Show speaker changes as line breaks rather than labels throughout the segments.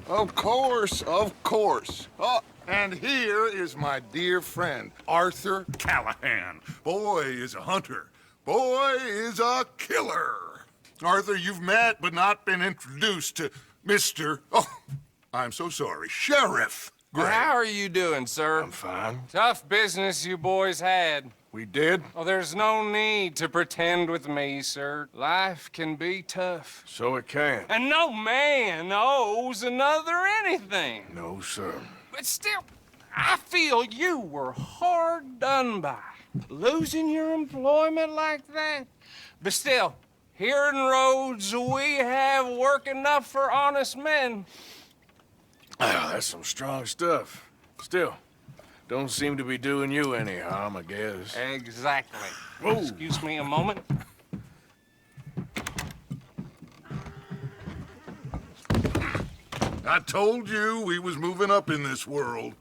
Of course, of course. Oh, and here is my dear friend, Arthur Callahan. Boy is a hunter. Boy is a killer. Arthur, you've met but not been introduced to Mr. Oh, I'm so sorry, Sheriff Gray.
How are you doing, sir?
I'm fine.
Tough business you boys had.
We did?
Oh, there's no need to pretend with me, sir. Life can be tough.
So it can.
And no man owes another anything.
No, sir.
But still, I feel you were hard done by. Losing your employment like that. But still, here in Rhodes, we have work enough for honest men.
Oh, that's some strong stuff. Still, don't seem to be doing you any harm, I guess.
Exactly.
Whoa.
Excuse me a moment.
I told you we was moving up in this world.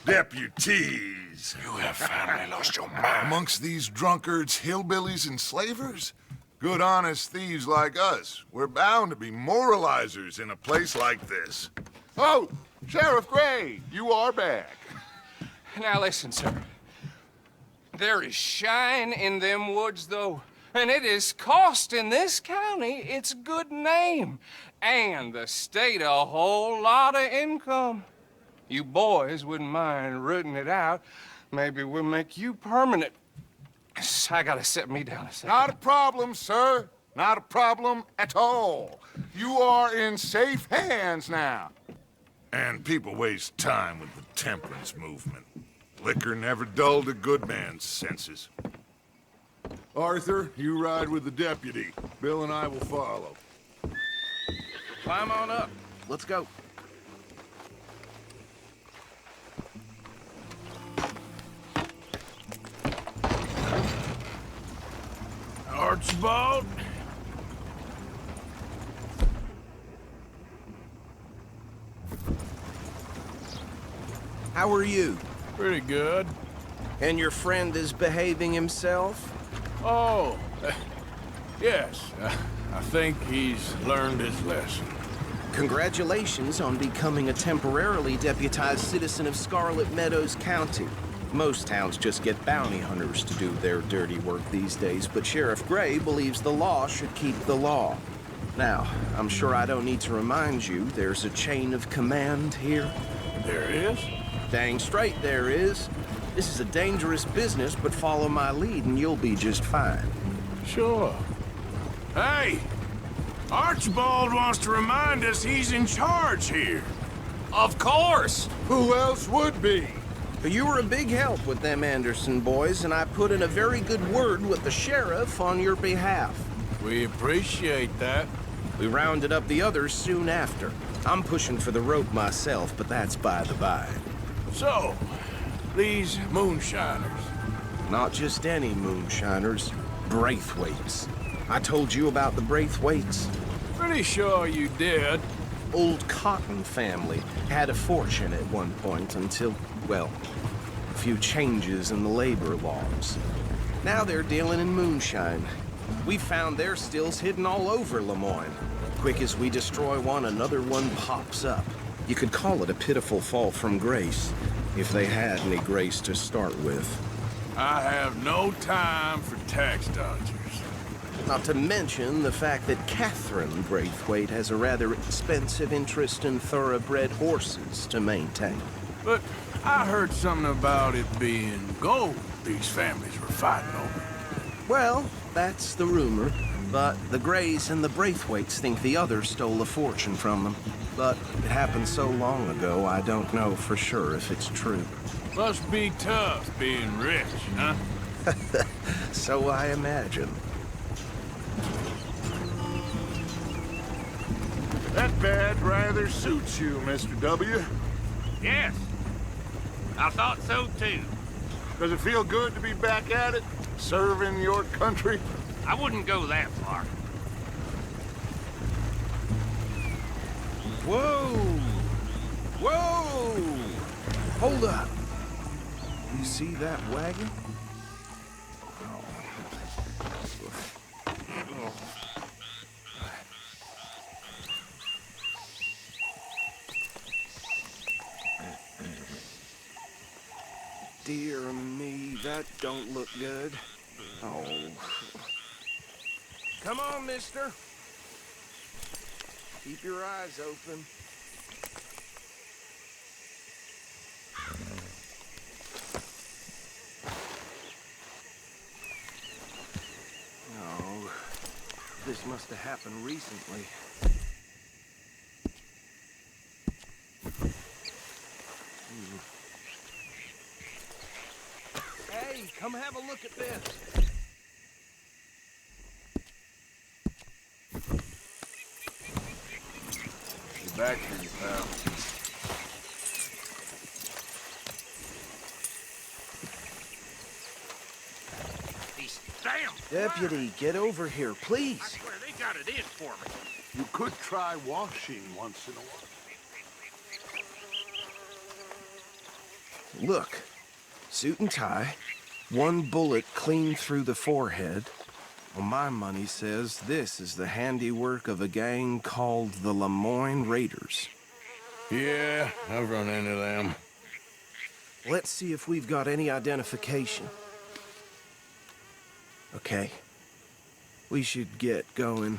Deputies.
You have finally lost your mind.
Amongst these drunkards, hillbillies, and slavers? Good, honest thieves like us. We're bound to be moralizers in a place like this. Oh, Sheriff Gray, you are back.
Now listen, sir. There is shine in them woods, though, and it is costing this county its good name and the state a whole lot of income. You boys wouldn't mind rooting it out. Maybe we'll make you permanent. I gotta sit me down a second.
Not a problem, sir. Not a problem at all. You are in safe hands now. And people waste time with the temperance movement. Liquor never dulled a good man's senses. Arthur, you ride with the deputy. Bill and I will follow.
Climb on up. Let's go.
Archibald?
How are you?
Pretty good.
And your friend is behaving himself?
Oh, yes. I think he's learned his lesson.
Congratulations on becoming a temporarily deputized citizen of Scarlet Meadows County. Most towns just get bounty hunters to do their dirty work these days, but Sheriff Gray believes the law should keep the law. Now, I'm sure I don't need to remind you there's a chain of command here.
There is?
Dang straight there is. This is a dangerous business, but follow my lead and you'll be just fine.
Sure. Hey! Archibald wants to remind us he's in charge here.
Of course!
Who else would be?
You were a big help with them Anderson boys, and I put in a very good word with the sheriff on your behalf.
We appreciate that.
We rounded up the others soon after. I'm pushing for the rope myself, but that's by the by.
So, these moonshiners.
Not just any moonshiners, Braithwaites. I told you about the Braithwaites.
Pretty sure you did.
Old Cotton family had a fortune at one point until, well, a few changes in the labor laws. Now they're dealing in moonshine. We found their stills hidden all over Lemoyne. Quick as we destroy one, another one pops up. You could call it a pitiful fall from grace, if they had any grace to start with.
I have no time for tax dodgers.
Not to mention the fact that Catherine Braithwaite has a rather expensive interest in thoroughbred horses to maintain.
But I heard something about it being gold these families were fighting over.
Well, that's the rumor. But the Grays and the Braithwaites think the others stole a fortune from them. But it happened so long ago, I don't know for sure if it's true.
Must be tough being rich, huh?
So I imagine.
That badge rather suits you, Mr. W.
Yes, I thought so too.
Does it feel good to be back at it, serving your country?
I wouldn't go that far.
Whoa! Whoa! Hold up. You see that wagon? dear me, that don't look good. Oh. Come on, mister. Keep your eyes open. Oh, this must have happened recently. Hey, come have a look at this.
You're back here, pal.
These damn
Deputy, get over here,
I
please.
swear they got it in for me.
You could try washing once in a while.
Look, suit and tie, one bullet clean through the forehead. Well, my money says this is the handiwork of a gang called the Lemoyne Raiders.
Yeah, I've run into them.
Let's see if we've got any identification. Okay. We should get going.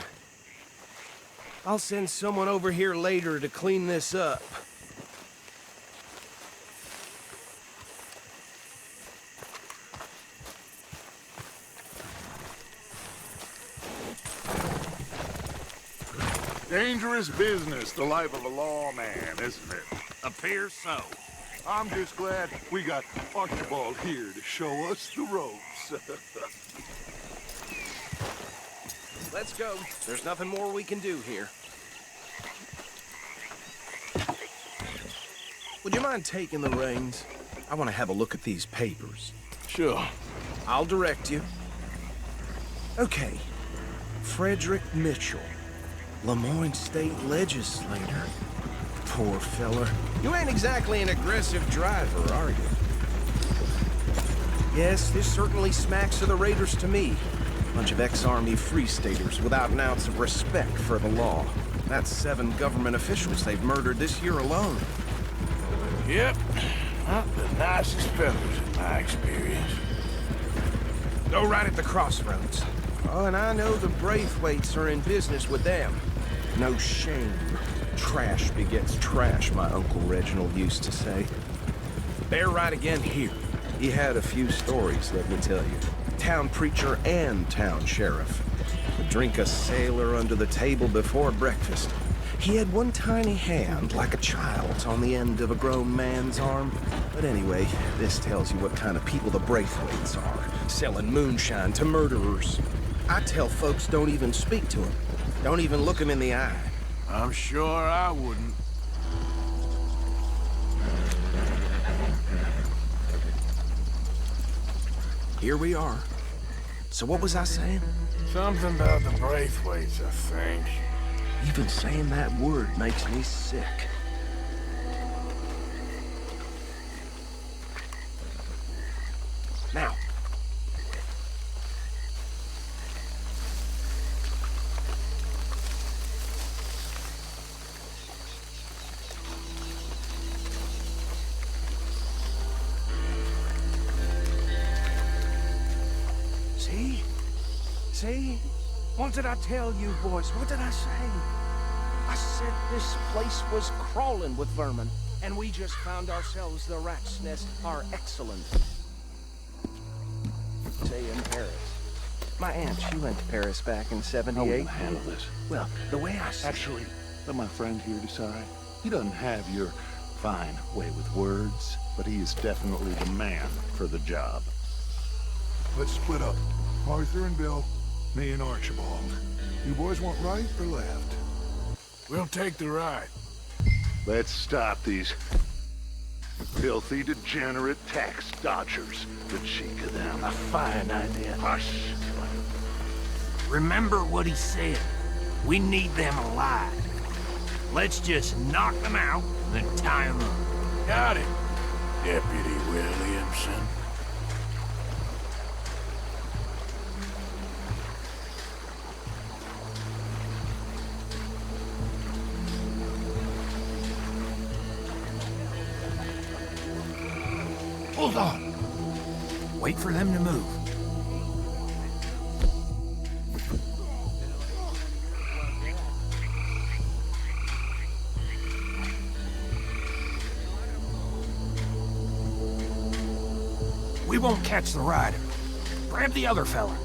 I'll send someone over here later to clean this up.
Dangerous business, the life of a lawman, isn't it?
Appears so.
I'm just glad we got Archibald here to show us the ropes.
Let's go. There's nothing more we can do here. Would you mind taking the reins? I want to have a look at these papers.
Sure.
I'll direct you. Okay. Frederick Mitchell, Lemoyne State Legislator. Poor fella. You ain't exactly an aggressive driver, are you? Yes, this certainly smacks of the Raiders to me. Bunch of ex-Army Free Staters without an ounce of respect for the law. That's 7 government officials they've murdered this year alone.
Yep. Not the nicest fellas in my experience.
Go right at the crossroads. Oh, and I know the Braithwaites are in business with them. No shame. Trash begets trash, my Uncle Reginald used to say. They're right again here. He had a few stories, let me tell you. Town preacher and town sheriff. Would drink a sailor under the table before breakfast. He had one tiny hand, like a child's, on the end of a grown man's arm. But anyway, this tells you what kind of people the Braithwaites are, selling moonshine to murderers. I tell folks don't even speak to them. Don't even look them in the eye.
I'm sure I wouldn't.
Here we are. So what was I saying?
Something about the Braithwaites, I think.
Even saying that word makes me sick. Now. See? See? What did I tell you, boys? What did I say? I said this place was crawling with vermin, and we just found ourselves the rat's nest par excellence. Say in Paris. My aunt, she went to Paris back in '78.
How will handle this?
Well, the way I see
Actually, let my friend here decide. He doesn't have your fine way with words, but he is definitely the man for the job.
Let's split up. Arthur and Bill, me and Archibald. You boys want right or left?
We'll take the ride.
Let's stop these filthy, degenerate tax dodgers. The cheek of them.
A fine idea.
Hush!
Remember what he said. We need them alive. Let's just knock them out, then tie them up.
Got it, Deputy Williamson.
Hold on.
Wait for them to move. We won't catch the rider. Grab the other fella.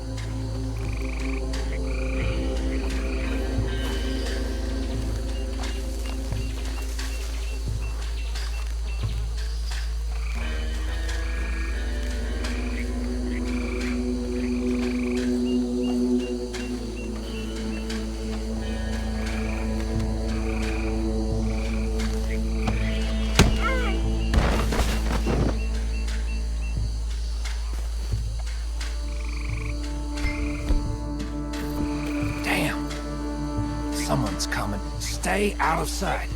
Someone's coming. Stay out of sight.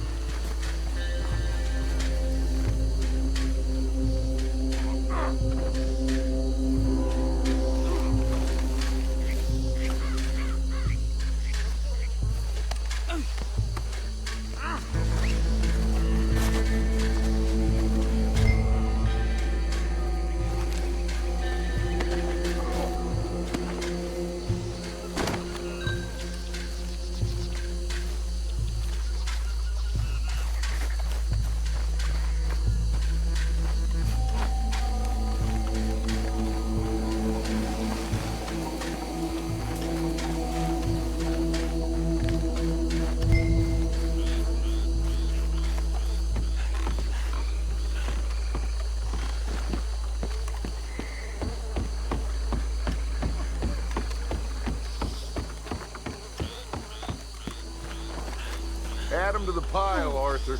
Add him to the pile, Arthur.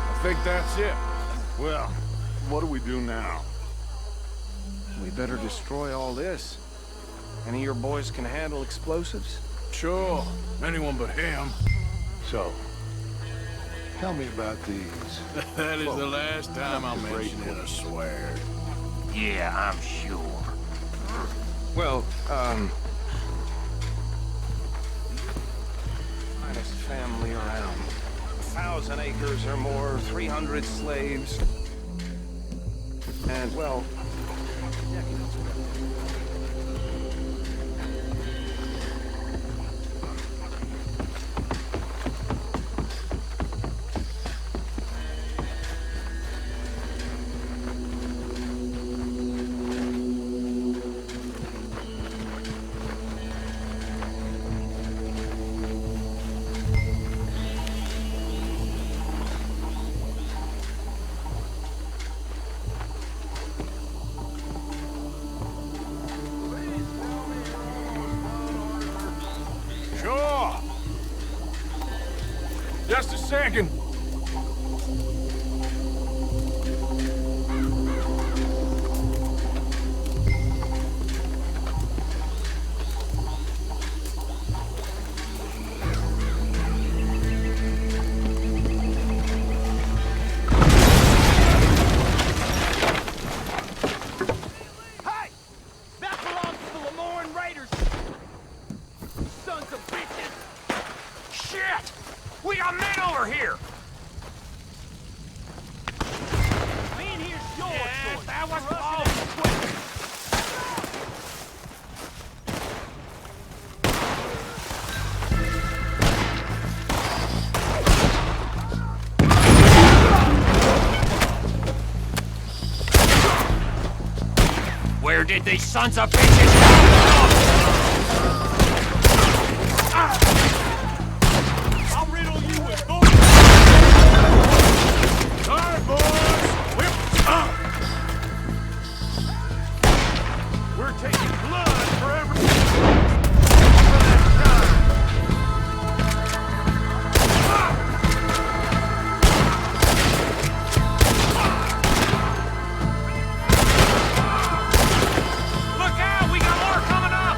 I think that's it.
Well, what do we do now?
We better destroy all this. Any of your boys can handle explosives?
Sure. Anyone but him.
So, tell me about these.
That is the last time I'll mention it, I swear.
Yeah, I'm sure.
Well, finest family around. 1,000 acres or more, 300 slaves. And, well,
Sure. Just a second.
Hey! That belongs to the Lemoran Raiders! Sons of bitches! Shit! We got men over here! Being here's yours, yeah, that was Where did these sons of bitches come from? I'll riddle you with bullets!
All right, boys. We're taking blood for every...
Look out! We got more coming up!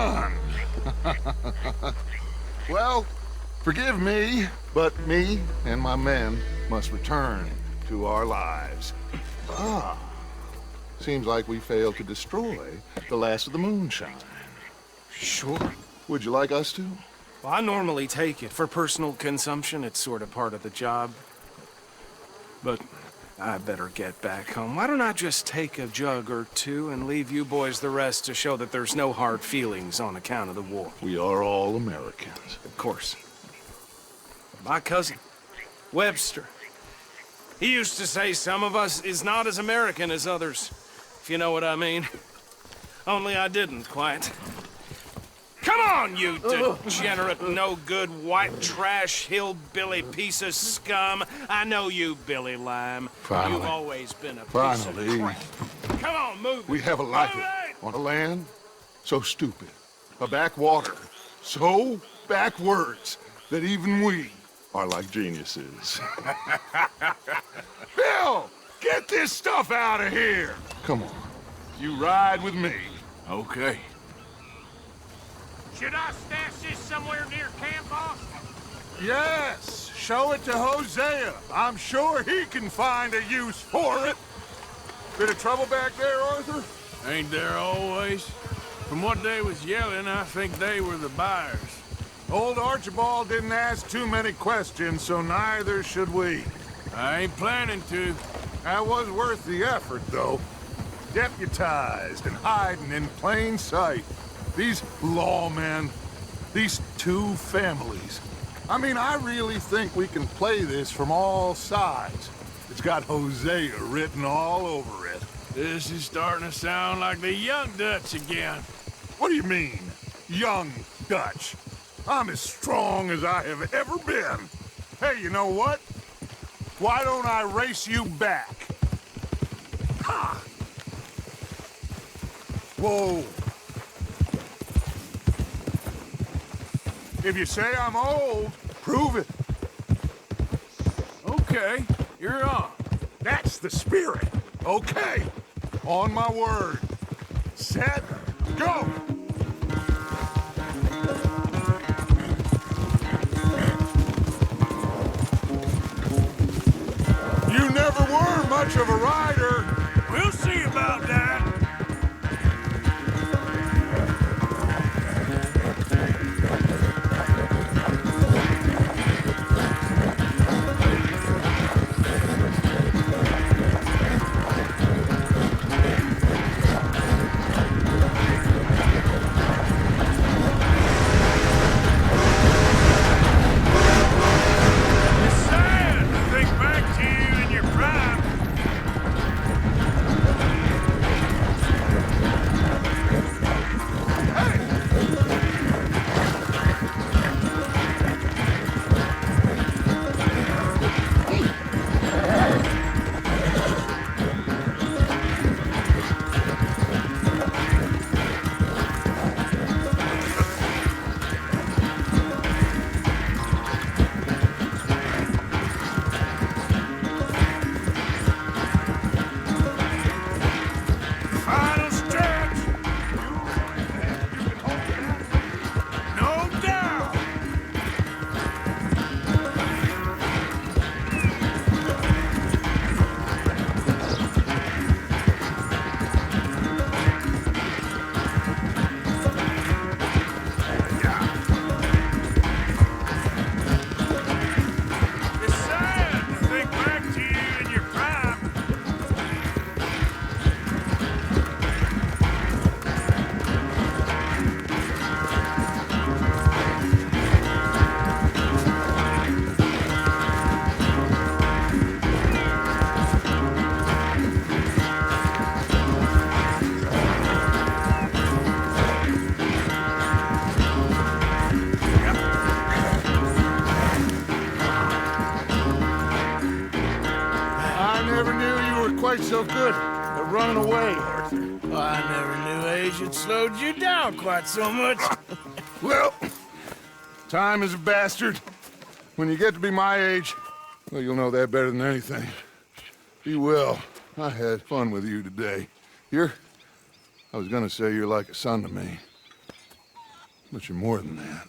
done. Well, forgive me, but me and my men must return to our lives. Ah, seems like we failed to destroy the last of the moonshine.
Sure.
Would you like us to?
Well, I normally take it. For personal consumption, it's sort of part of the job. But I better get back home. Why don't I just take a jug or two and leave you boys the rest to show that there's no hard feelings on account of the war?
We are all Americans.
Of course. My cousin, Webster, he used to say some of us is not as American as others, if you know what I mean. Only I didn't quite. Come on, you degenerate, no-good, white trash, hillbilly piece of scum. I know you, Billy Lime.
Finally.
You've always been a piece
Finally.
of crap. Come on, move it.
We have a life
Move it!
on a land so stupid, a backwater so backwards that even we are like geniuses. Bill, get this stuff out of here. Come on, you ride with me.
Okay.
Should I stash this somewhere near camp, boss?
Yes, show it to Hosea. I'm sure he can find a use for it. Bit of trouble back there, Arthur?
Ain't there always? From what they was yelling, I think they were the buyers.
Old Archibald didn't ask too many questions, so neither should we.
I ain't planning to.
That was worth the effort, though. Deputized and hiding in plain sight. These lawmen, these two families. I mean, I really think we can play this from all sides. It's got Hosea written all over it.
This is starting to sound like the Young Dutch again.
What do you mean, young Dutch? I'm as strong as I have ever been. Hey, you know what? Why don't I race you back? Ha! Whoa. If you say I'm old, prove it.
Okay, you're on.
That's the spirit. Okay. On my word. Set, go! You never were much of a rider.
We'll see about that.
quite so good at running away, Arthur.
Well, I never knew age had slowed you down quite so much.
Well, time is a bastard. When you get to be my age, well, you'll know that better than anything. Be well. I had fun with you today. I was gonna say you're like a son to me.
But you're more than that.